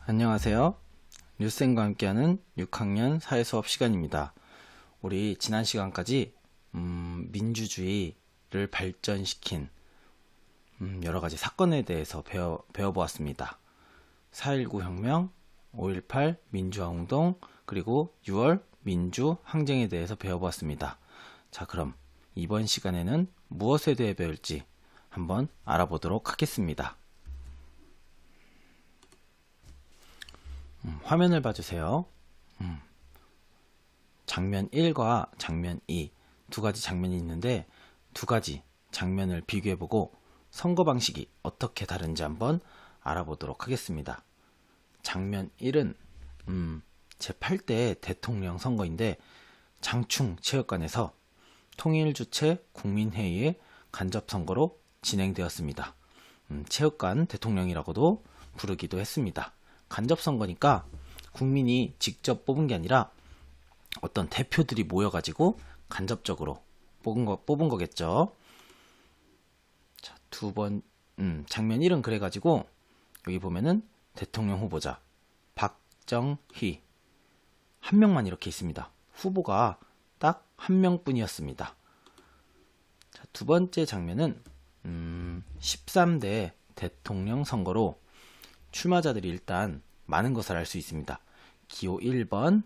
안녕하세요. 뉴쌤과 함께하는 6학년 사회수업 시간입니다. 우리 지난 시간까지 민주주의를 발전시킨 여러가지 사건에 대해서 배워보았습니다. 4.19 혁명, 5.18 민주화운동, 그리고 6월 민주항쟁에 대해서 배워보았습니다. 자, 그럼 이번 시간에는 무엇에 대해 배울지 한번 알아보도록 하겠습니다. 화면을 봐주세요. 장면 1과 장면 2 두 가지 장면이 있는데 두 가지 장면을 비교해보고 선거 방식이 어떻게 다른지 한번 알아보도록 하겠습니다. 장면 1은 제8대 대통령 선거인데 장충 체육관에서 통일주체 국민회의의 간접선거로 진행되었습니다. 체육관 대통령이라고도 부르기도 했습니다. 간접선거니까 국민이 직접 뽑은 게 아니라 어떤 대표들이 모여가지고 간접적으로 뽑은 거겠죠. 자, 장면 1은 그래가지고 여기 보면은 대통령 후보자 박정희 한 명만 이렇게 있습니다. 후보가 딱 한 명뿐이었습니다. 자, 두 번째 장면은 13대 대통령 선거로 출마자들이 일단 많은 것을 알 수 있습니다. 기호 1번,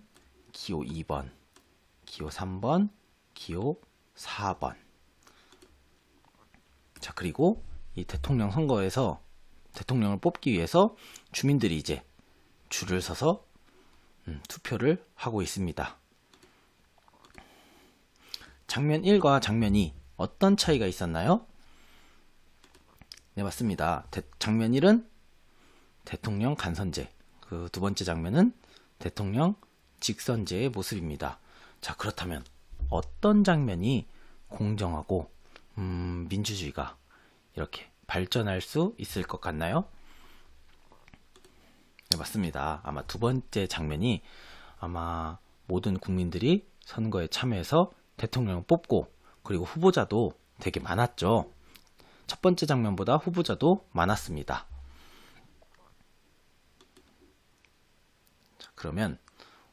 기호 2번, 기호 3번, 기호 4번. 자, 그리고 이 대통령 선거에서 대통령을 뽑기 위해서 주민들이 이제 줄을 서서 투표를 하고 있습니다. 장면 1과 장면 2 어떤 차이가 있었나요? 네, 맞습니다. 장면 1은 대통령 간선제, 그 두 번째 장면은 대통령 직선제의 모습입니다. 자, 그렇다면 어떤 장면이 공정하고 민주주의가 이렇게 발전할 수 있을 것 같나요? 네, 맞습니다. 아마 두 번째 장면이 아마 모든 국민들이 선거에 참여해서 대통령을 뽑고 그리고 후보자도 되게 많았죠. 첫 번째 장면보다 후보자도 많았습니다. 자, 그러면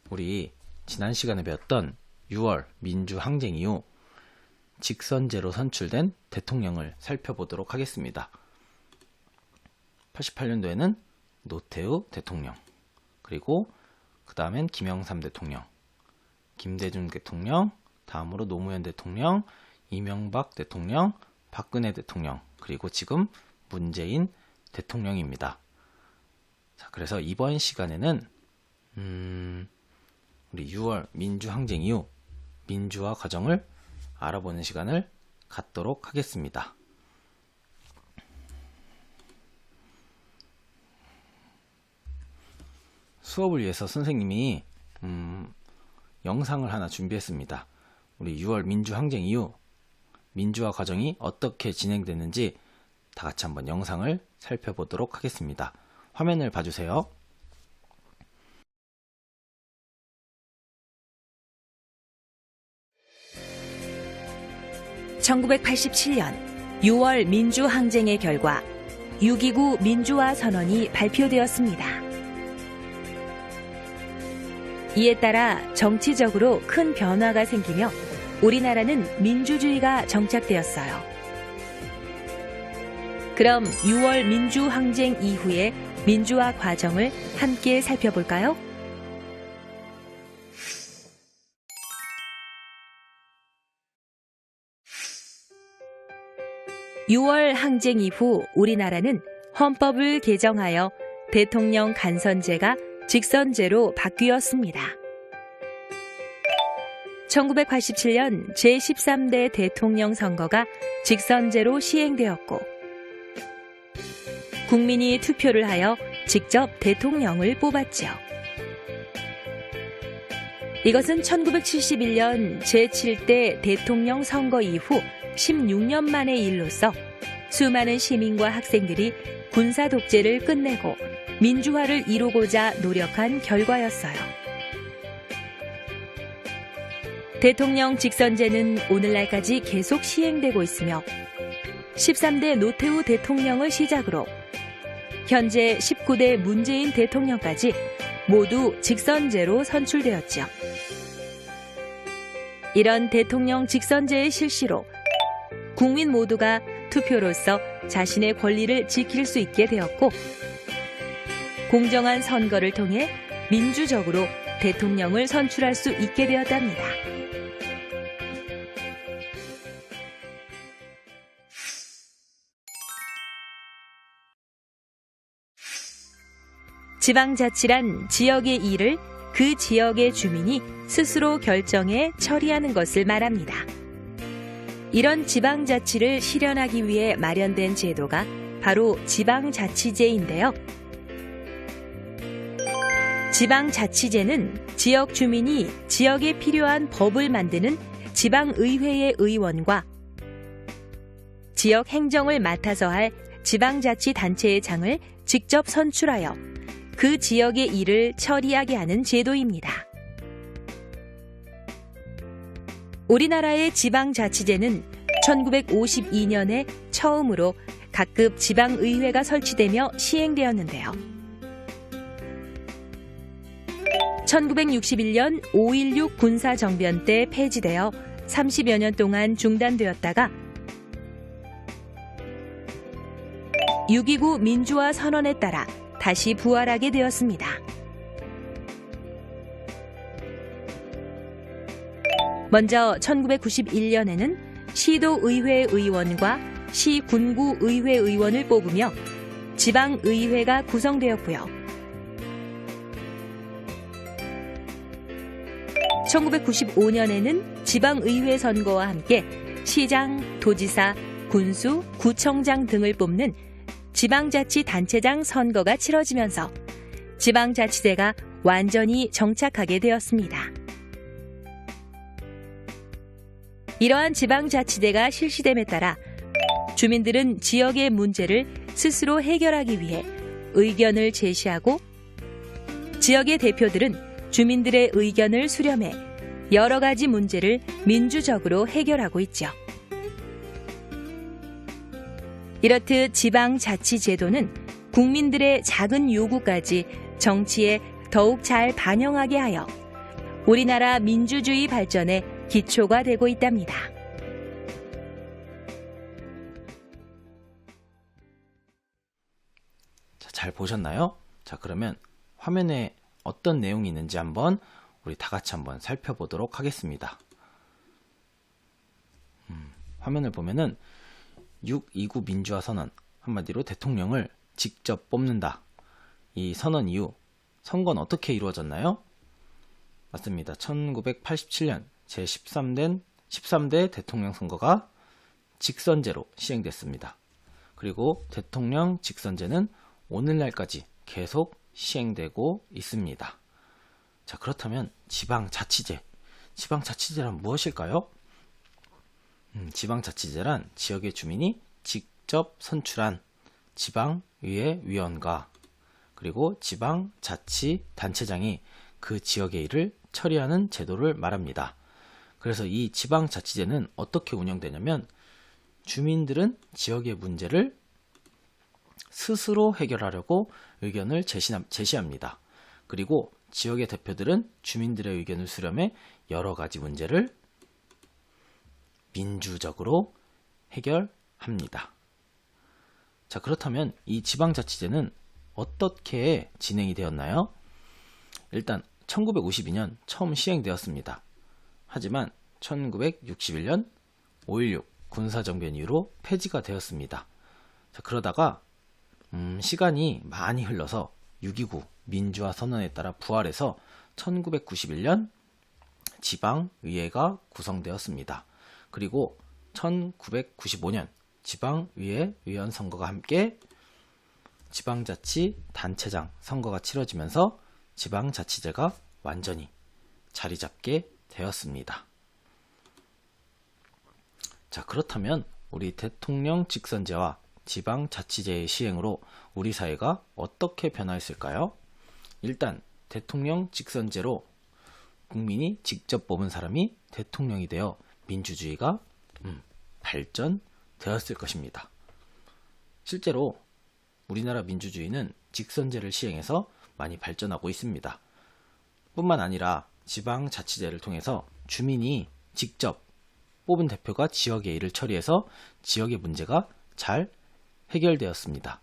우리 지난 시간에 배웠던 6월 민주항쟁 이후 직선제로 선출된 대통령을 살펴보도록 하겠습니다. 88년도에는 노태우 대통령, 그리고 그 다음엔 김영삼 대통령, 김대중 대통령, 다음으로 노무현 대통령, 이명박 대통령, 박근혜 대통령, 그리고 지금 문재인 대통령입니다. 자, 그래서 이번 시간에는 우리 6월 민주항쟁 이후 민주화 과정을 알아보는 시간을 갖도록 하겠습니다. 수업을 위해서 선생님이 영상을 하나 준비했습니다. 우리 6월 민주항쟁 이후 민주화 과정이 어떻게 진행됐는지 다 같이 한번 영상을 살펴보도록 하겠습니다. 화면을 봐주세요. (1987년) 6월 민주항쟁의 결과 6.29 민주화 선언이 발표되었습니다. 이에 따라 정치적으로 큰 변화가 생기며 우리나라는 민주주의가 정착되었어요. 그럼 6월 민주항쟁 이후의 민주화 과정을 함께 살펴볼까요? 6월 항쟁 이후 우리나라는 헌법을 개정하여 대통령 간선제가 직선제로 바뀌었습니다. 1987년 제13대 대통령 선거가 직선제로 시행되었고 국민이 투표를 하여 직접 대통령을 뽑았죠. 이것은 1971년 제7대 대통령 선거 이후 16년 만의 일로서 수많은 시민과 학생들이 군사 독재를 끝내고 민주화를 이루고자 노력한 결과였어요. 대통령 직선제는 오늘날까지 계속 시행되고 있으며 13대 노태우 대통령을 시작으로 현재 19대 문재인 대통령까지 모두 직선제로 선출되었죠. 이런 대통령 직선제의 실시로 국민 모두가 투표로서 자신의 권리를 지킬 수 있게 되었고, 공정한 선거를 통해 민주적으로 대통령을 선출할 수 있게 되었답니다. 지방자치란 지역의 일을 그 지역의 주민이 스스로 결정해 처리하는 것을 말합니다. 이런 지방자치를 실현하기 위해 마련된 제도가 바로 지방자치제인데요. 지방자치제는 지역 주민이 지역에 필요한 법을 만드는 지방의회의 의원과 지역 행정을 맡아서 할 지방자치단체의 장을 직접 선출하여 그 지역의 일을 처리하게 하는 제도입니다. 우리나라의 지방자치제는 1952년에 처음으로 각급 지방의회가 설치되며 시행되었는데요. 1961년 5.16 군사정변 때 폐지되어 30여 년 동안 중단되었다가 6.29 민주화 선언에 따라 다시 부활하게 되었습니다. 먼저 1991년에는 시도의회 의원과 시군구의회 의원을 뽑으며 지방의회가 구성되었고요. 1995년에는 지방의회 선거와 함께 시장, 도지사, 군수, 구청장 등을 뽑는 지방자치단체장 선거가 치러지면서 지방자치제가 완전히 정착하게 되었습니다. 이러한 지방자치제가 실시됨에 따라 주민들은 지역의 문제를 스스로 해결하기 위해 의견을 제시하고, 지역의 대표들은 주민들의 의견을 수렴해 여러 가지 문제를 민주적으로 해결하고 있죠. 이렇듯 지방자치제도는 국민들의 작은 요구까지 정치에 더욱 잘 반영하게 하여 우리나라 민주주의 발전의 기초가 되고 있답니다. 자, 잘 보셨나요? 자, 그러면 화면에 어떤 내용이 있는지 한번 우리 다 같이 한번 살펴보도록 하겠습니다. 화면을 보면은 6.29 민주화 선언, 한마디로 대통령을 직접 뽑는다. 이 선언 이후 선거는 어떻게 이루어졌나요? 맞습니다. 1987년 제13대 대통령 선거가 직선제로 시행됐습니다. 그리고 대통령 직선제는 오늘날까지 계속 시행되고 있습니다. 자, 그렇다면 지방자치제란 무엇일까요? 지방자치제란 지역의 주민이 직접 선출한 지방의회 위원과 그리고 지방자치단체장이 그 지역의 일을 처리하는 제도를 말합니다. 그래서 이 지방자치제는 어떻게 운영되냐면, 주민들은 지역의 문제를 스스로 해결하려고 의견을 제시합니다. 그리고 지역의 대표들은 주민들의 의견을 수렴해 여러 가지 문제를 민주적으로 해결합니다. 자, 그렇다면 이 지방자치제는 어떻게 진행이 되었나요? 일단 1952년 처음 시행되었습니다. 하지만 1961년 5.16 군사정변 이후로 폐지가 되었습니다. 자, 그러다가 시간이 많이 흘러서 6.29 민주화 선언에 따라 부활해서 1991년 지방의회가 구성되었습니다. 그리고 1995년 지방의회 의원 선거가 함께 지방자치단체장 선거가 치러지면서 지방자치제가 완전히 자리 잡게 되었습니다. 자, 그렇다면 우리 대통령 직선제와 지방자치제의 시행으로 우리 사회가 어떻게 변화했을까요? 일단 대통령 직선제로 국민이 직접 뽑은 사람이 대통령이 되어 민주주의가 발전되었을 것입니다. 실제로 우리나라 민주주의는 직선제를 시행해서 많이 발전하고 있습니다. 뿐만 아니라 지방자치제를 통해서 주민이 직접 뽑은 대표가 지역의 일을 처리해서 지역의 문제가 잘 해결되었습니다.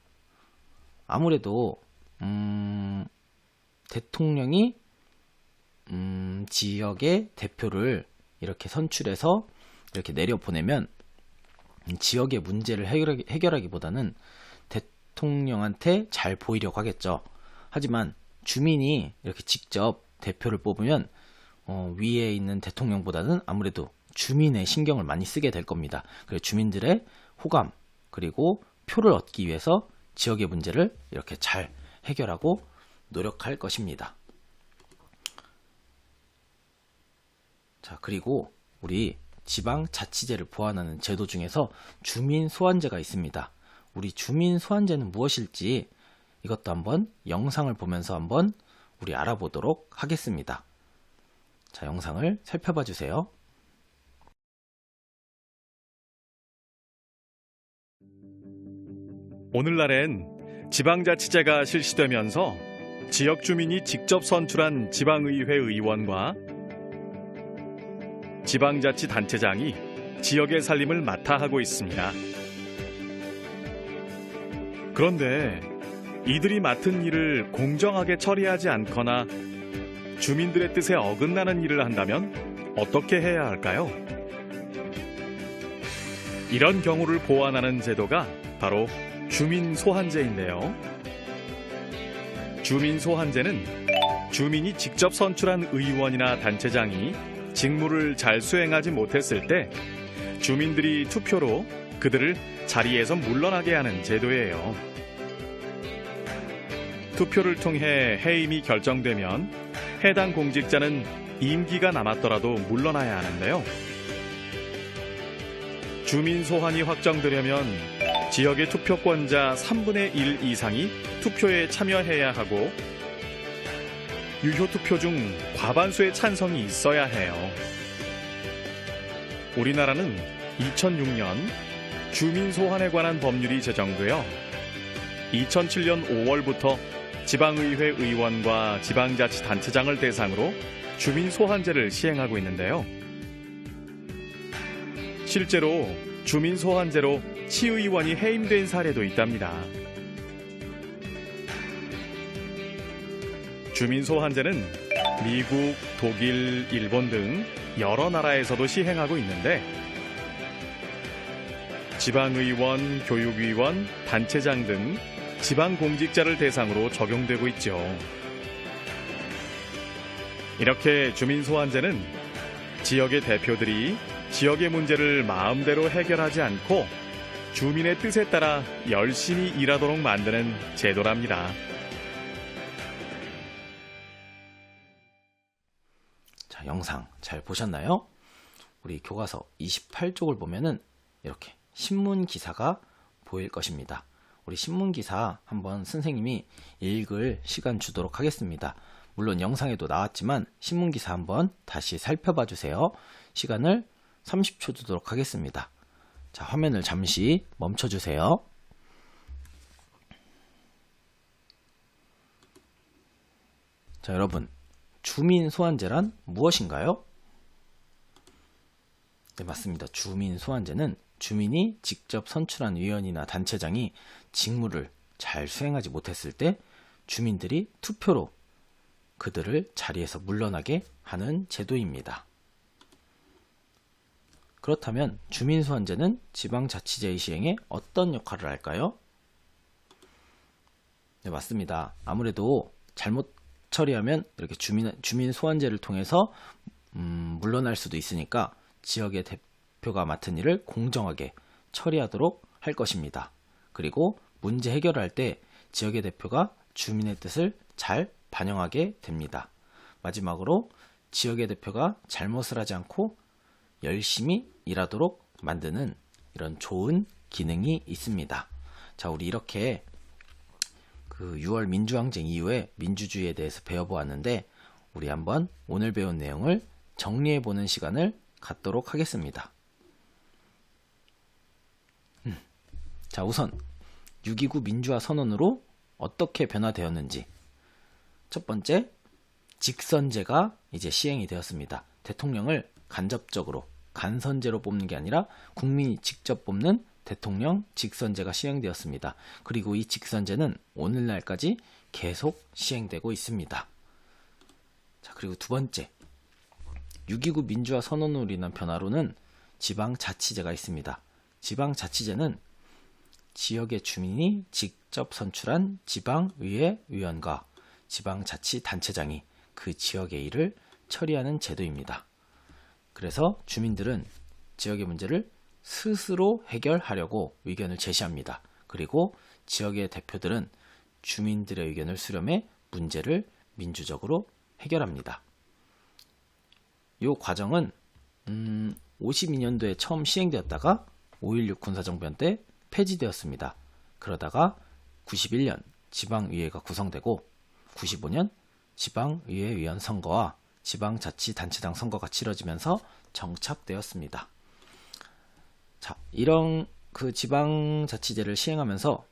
아무래도 대통령이 지역의 대표를 이렇게 선출해서 이렇게 내려보내면 지역의 문제를 해결하기보다는 대통령한테 잘 보이려고 하겠죠. 하지만 주민이 이렇게 직접 대표를 뽑으면 위에 있는 대통령보다는 아무래도 주민의 신경을 많이 쓰게 될 겁니다. 그래서 주민들의 호감 그리고 표를 얻기 위해서 지역의 문제를 이렇게 잘 해결하고 노력할 것입니다. 자, 그리고 우리 지방자치제를 보완하는 제도 중에서 주민소환제가 있습니다. 우리 주민소환제는 무엇일지 이것도 한번 영상을 보면서 한번 우리 알아보도록 하겠습니다. 자, 영상을 살펴봐 주세요. 오늘날엔 지방자치제가 실시되면서 지역 주민이 직접 선출한 지방의회 의원과 지방자치단체장이 지역의 살림을 맡아 하고 있습니다. 그런데 이들이 맡은 일을 공정하게 처리하지 않거나 주민들의 뜻에 어긋나는 일을 한다면 어떻게 해야 할까요? 이런 경우를 보완하는 제도가 바로 주민소환제인데요. 주민소환제는 주민이 직접 선출한 의원이나 단체장이 직무를 잘 수행하지 못했을 때 주민들이 투표로 그들을 자리에서 물러나게 하는 제도예요. 투표를 통해 해임이 결정되면 해당 공직자는 임기가 남았더라도 물러나야 하는데요. 주민소환이 확정되려면 지역의 투표권자 3분의 1 이상이 투표에 참여해야 하고 유효 투표 중 과반수의 찬성이 있어야 해요. 우리나라는 2006년 주민소환에 관한 법률이 제정되어 2007년 5월부터 지방의회 의원과 지방자치단체장을 대상으로 주민소환제를 시행하고 있는데요. 실제로 주민소환제로 시의원이 해임된 사례도 있답니다. 주민소환제는 미국, 독일, 일본 등 여러 나라에서도 시행하고 있는데 지방의원, 교육위원, 단체장 등 지방공직자를 대상으로 적용되고 있죠. 이렇게 주민소환제는 지역의 대표들이 지역의 문제를 마음대로 해결하지 않고 주민의 뜻에 따라 열심히 일하도록 만드는 제도랍니다. 자, 영상 잘 보셨나요? 우리 교과서 28쪽을 보면은 이렇게 신문 기사가 보일 것입니다. 우리 신문 기사 한번 선생님이 읽을 시간 주도록 하겠습니다. 물론 영상에도 나왔지만 신문 기사 한번 다시 살펴봐 주세요. 시간을 30초 두도록 하겠습니다. 자, 화면을 잠시 멈춰 주세요. 자, 여러분, 주민소환제란 무엇인가요? 네, 맞습니다. 주민소환제는 주민이 직접 선출한 위원이나 단체장이 직무를 잘 수행하지 못했을 때 주민들이 투표로 그들을 자리에서 물러나게 하는 제도입니다. 그렇다면 주민소환제는 지방자치제의 시행에 어떤 역할을 할까요? 네, 맞습니다. 아무래도 잘못 처리하면 이렇게 주민소환제를 통해서 물러날 수도 있으니까 지역의 대표가 맡은 일을 공정하게 처리하도록 할 것입니다. 그리고 문제 해결할 때 지역의 대표가 주민의 뜻을 잘 반영하게 됩니다. 마지막으로 지역의 대표가 잘못을 하지 않고 열심히 일하도록 만드는 이런 좋은 기능이 있습니다. 자, 우리 이렇게 그 6월 민주항쟁 이후에 민주주의에 대해서 배워보았는데 우리 한번 오늘 배운 내용을 정리해보는 시간을 갖도록 하겠습니다. 자, 우선 6.29 민주화 선언으로 어떻게 변화되었는지. 첫 번째, 직선제가 이제 시행이 되었습니다. 대통령을 간접적으로 간선제로 뽑는 게 아니라 국민이 직접 뽑는 대통령 직선제가 시행되었습니다. 그리고 이 직선제는 오늘날까지 계속 시행되고 있습니다. 자, 그리고 두 번째, 6.29 민주화 선언으로 인한 변화로는 지방자치제가 있습니다. 지방자치제는 지역의 주민이 직접 선출한 지방의회 위원과 지방자치단체장이 그 지역의 일을 처리하는 제도입니다. 그래서 주민들은 지역의 문제를 스스로 해결하려고 의견을 제시합니다. 그리고 지역의 대표들은 주민들의 의견을 수렴해 문제를 민주적으로 해결합니다. 이 과정은 52년도에 처음 시행되었다가 5.16 군사정변 때 폐지되었습니다. 그러다가 91년 지방의회가 구성되고 95년 지방의회 위원 선거와 지방자치단체장 선거가 치러지면서 정착되었습니다. 자, 이런 그 지방자치제를 시행하면서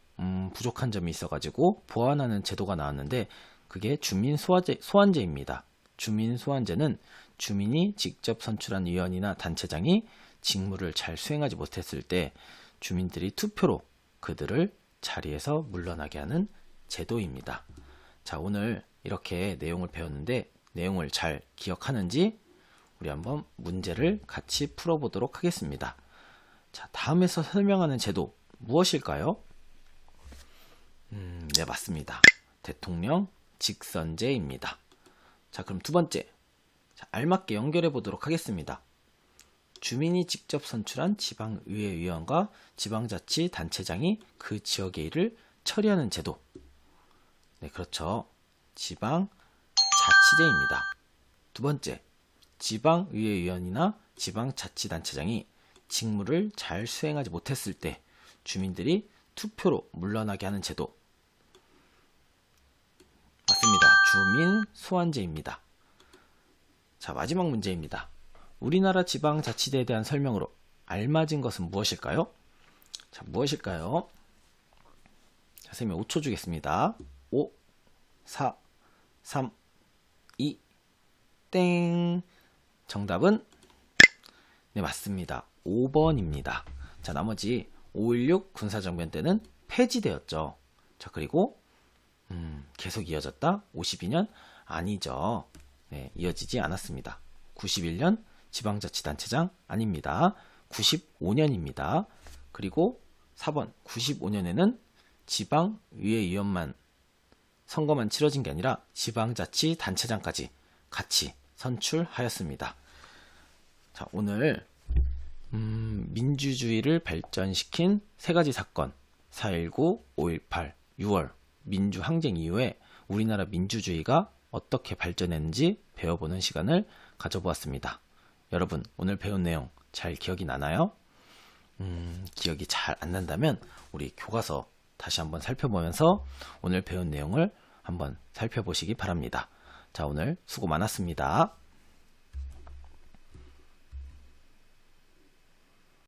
부족한 점이 있어가지고 보완하는 제도가 나왔는데 그게 주민소환제입니다. 주민소환제는 주민이 직접 선출한 위원이나 단체장이 직무를 잘 수행하지 못했을 때 주민들이 투표로 그들을 자리에서 물러나게 하는 제도입니다. 자, 오늘 이렇게 내용을 배웠는데 내용을 잘 기억하는지 우리 한번 문제를 같이 풀어보도록 하겠습니다. 자, 다음에서 설명하는 제도 무엇일까요? 네, 맞습니다. 대통령 직선제입니다. 자, 그럼 두 번째, 자, 알맞게 연결해 보도록 하겠습니다. 주민이 직접 선출한 지방의회 위원과 지방자치단체장이 그 지역의 일을 처리하는 제도. 네, 그렇죠. 지방자치제입니다. 두 번째, 지방의회 위원이나 지방자치단체장이 직무를 잘 수행하지 못했을 때 주민들이 투표로 물러나게 하는 제도. 맞습니다. 주민소환제입니다. 자, 마지막 문제입니다. 우리나라 지방자치제에 대한 설명으로 알맞은 것은 무엇일까요? 자, 무엇일까요? 자, 선생님 5초 주겠습니다. 5, 4, 3, 2, 땡. 정답은 네, 맞습니다. 5번입니다. 자, 나머지 5.16 군사정변 때는 폐지되었죠. 자, 그리고 계속 이어졌다. 52년 아니죠. 네, 이어지지 않았습니다. 91년 지방자치단체장 아닙니다. 95년입니다. 그리고 4번 95년에는 지방의회위원만 선거만 치러진 게 아니라 지방자치단체장까지 같이 선출하였습니다. 자, 오늘 민주주의를 발전시킨 세 가지 사건 4.19, 5.18, 6월 민주항쟁 이후에 우리나라 민주주의가 어떻게 발전했는지 배워보는 시간을 가져보았습니다. 여러분, 오늘 배운 내용 잘 기억이 나나요? 기억이 잘 안 난다면 우리 교과서 다시 한번 살펴보면서 오늘 배운 내용을 한번 살펴보시기 바랍니다. 자, 오늘 수고 많았습니다.